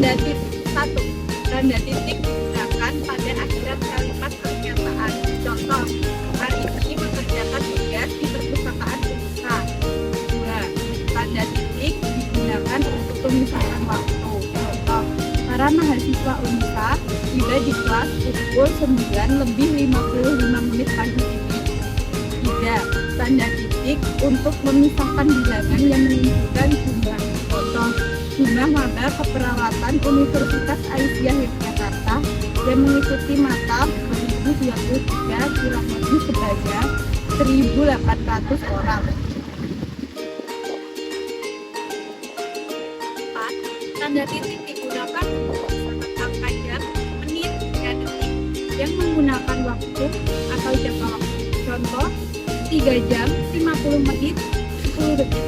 Tanda titik. 1. Tanda titik digunakan pada akhirat kalimat pernyataan. Contoh, hari ini mengerjakan tugas di perpustakaan Unesa. 2. Tanda titik digunakan untuk pemisahan waktu. Contoh, para mahasiswa Unesa tiba di kelas pukul 9:55 pagi ini. 3. Tanda titik untuk memisahkan bilangan yang menunjukkan jumlah. Contoh, jumlah maba keperawatan Universitas Aisyah Yogyakarta yang mengikuti mata 2023 kurang lebih sebanyak 1.800 orang. 4. Tanda titik digunakan untuk menetapkan jam, menit, dan detik yang menggunakan waktu atau jangka waktu. Contoh, 3 jam, 50 menit, 10 detik.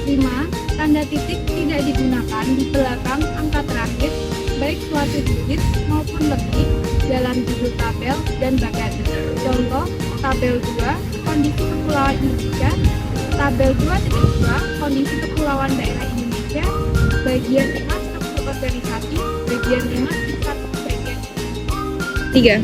5. Tanda titik tidak digunakan di belakang angka terakhir, baik suatu digit maupun lebih dalam judul tabel dan bagan. Contoh, tabel 2, kondisi kepulauan Indonesia, tabel 2.2, kondisi kepulauan daerah Indonesia, bagian 5, struktur organisasi, bagian 5, sifat bagian. 3.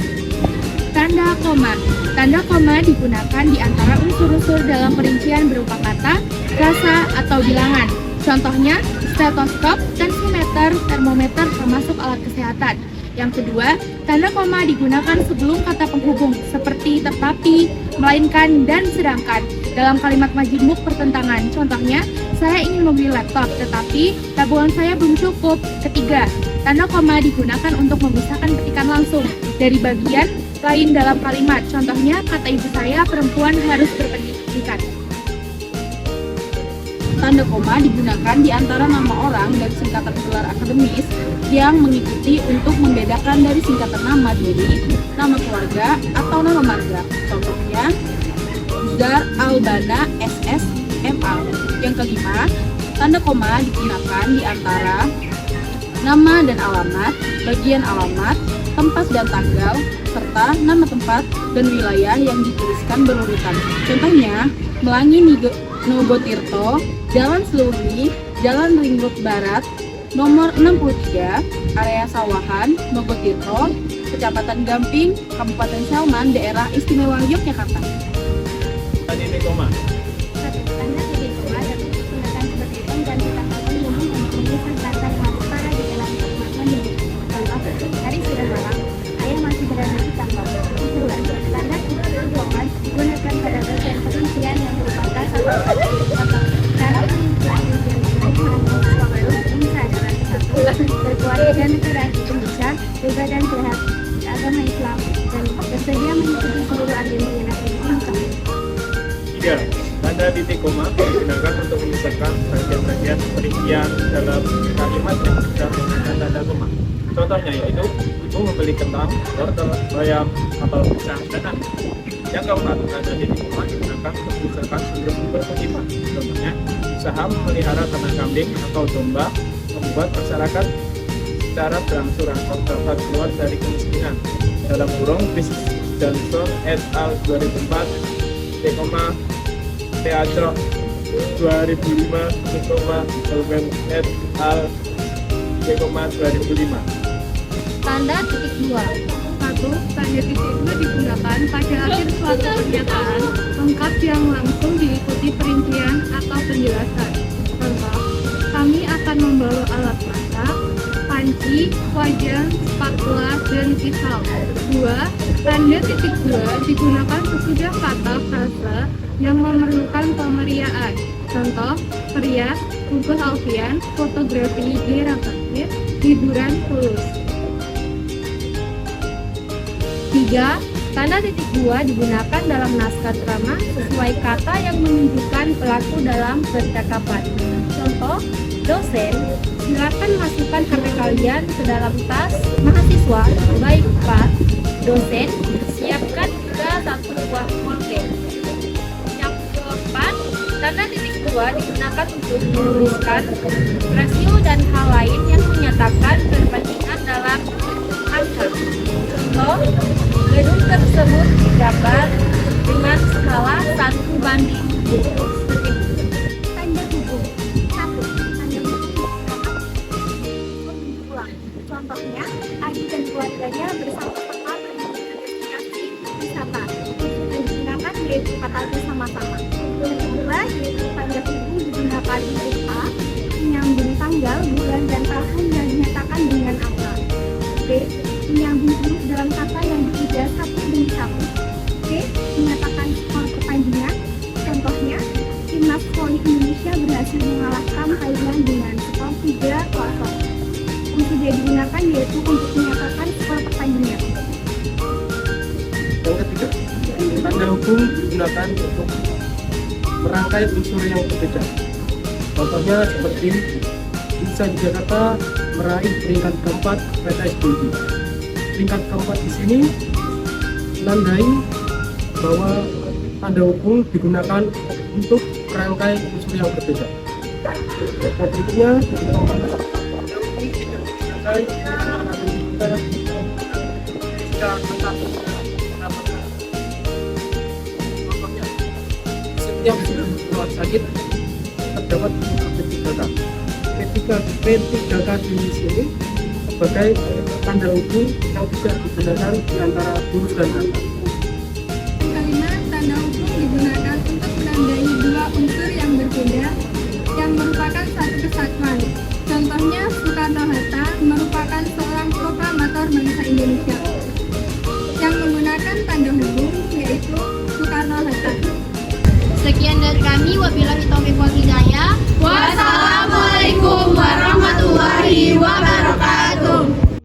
Tanda koma. Tanda koma digunakan di antara unsur-unsur dalam perincian berupa kata, frasa, atau bilangan. Contohnya, stetoskop, tensimeter, termometer, termasuk alat kesehatan. Yang kedua, tanda koma digunakan sebelum kata penghubung, seperti tetapi, melainkan, dan sedangkan. Dalam kalimat majemuk pertentangan, contohnya, saya ingin membeli laptop, tetapi tabungan saya belum cukup. Ketiga, tanda koma digunakan untuk memisahkan ketikan langsung dari bagian lain dalam kalimat. Contohnya, kata ibu saya, perempuan harus berpendidikan. Tanda koma digunakan di antara nama orang dan singkatan gelar akademis yang mengikuti untuk membedakan dari singkatan nama diri, nama keluarga, atau nama marga. Contohnya, Zar Albana SS MA. Yang kelima, tanda koma digunakan di antara nama dan alamat, bagian alamat, tempat dan tanggal, serta nama tempat dan wilayah yang dituliskan berurutan. Contohnya, Melangi Nogotirto, Jalan Seluri, Jalan Ring Road Barat, nomor 63, area Sawahan, Nogotirto, Kecamatan Gamping, Kabupaten Salman, Daerah Istimewa Yogyakarta. Tanda koma. 1. Tanda titik koma dapat digunakan sebagai pengganti kata penghubung untuk memisahkan kalimat para di dalam kalimat menyebut. Contoh, hari sudah malam, ayah masih berada di kantor. Kedua, tanda titik koma digunakan pada bagian perincian yang merupakan satu kata. Contoh, cara perincian yang digunakan mahasiswa baru Unesa adalah 1. Berkeluarga negara Indonesia, berbadan sehat, agama Islam, dan bersedia mengikuti seluruh agenda yang ada di Unesa. 3. Tanda titik koma digunakan untuk memisahkan bagian-bagian perincian dalam kalimat yang sudah menggunakan tanda koma. Contohnya yaitu, ibu membeli kentang, wortel, bayam, atau pisang, dan nasi. Yang keempat, tanda titik koma digunakan untuk memisahkan seluruh sumber penyimpan. Contohnya, usaha memelihara ternak kambing atau domba membuat masyarakat secara berangsur-angsur dapat keluar dari kemiskinan. Dalam kurung, Chris Johnson et al. 2004, Teatro 2005, Golben et al. 2005. Tanda titik 2. 1. Tanda titik 2 digunakan pada akhir suatu pernyataan lengkap yang langsung diikuti perincian atau penjelasan. Contoh, kami akan membawa alat masak, panci, wajan, spatula, dan pisau. 2. Tanda titik 2 digunakan sesudah kata frasa yang memerlukan pemeriaan. Contoh, perias, bungkus alfian, fotografi, giliran takdir, hiburan, tulus. 3. Tanda titik 2 digunakan dalam naskah drama sesuai kata yang menunjukkan pelaku dalam percakapan. Contoh, dosen, silakan masukkan HP kalian ke dalam tas mahasiswa. Baik, Pak. Dosen, siapkan juga satu buah pulpen. Yang keempat, tanda titik 2 digunakan untuk menuliskan rasio dan hal lain yang menyatakan perbandingan dalam angka. Contoh, gedung tersebut digambar dengan skala 1:1000. Tanda hubung. 1. Tanda hubung Contohnya, Adi dan keluarganya bersama-sama menuju destinasi wisata. Yang digunakan yaitu kata bersama-sama. Yang kedua yaitu tanda hubung digunakan berupa menyambung tanggal, bulan, dan tahun yang dinyatakan dengan angka. B. Menyambung huruf dalam kata yang berbeda satu demi satu. C. Menyatakan skor pertandingan. Contohnya, Timnas Voli Indonesia berhasil mengalahkan Thailand dengan skor 3-0. Yang tidak digunakan yaitu untuk menyatakan skor pertandingan. Yang ketiga, tanda hubung digunakan untuk merangkai unsur yang berbeda. Contohnya seperti Indonesia di Jakarta meraih peringkat keempat PTSBB. Peringkat keempat di sini menandai bahwa tanda hubung digunakan untuk merangkai unsur yang berbeda. Berikutnya, tanda hubung tidak digunakan jika kata contohnya, setiap surat sakit terdapat P3K. P3K di sini sebagai tanda hubung yang tidak digunakan di antara huruf dan kata. Kelima, tanda hubung digunakan untuk menandai dua unsur yang berbeda yang merupakan satu kesatuan. Contohnya, Soekarno-Hatta merupakan seorang proklamator bangsa Indonesia yang menggunakan tanda hubung yaitu Soekarno-Hatta. Sekian dari kami, wabillahi taufiq wal hidayah. Wassalamualaikum warahmatullahi wabarakatuh.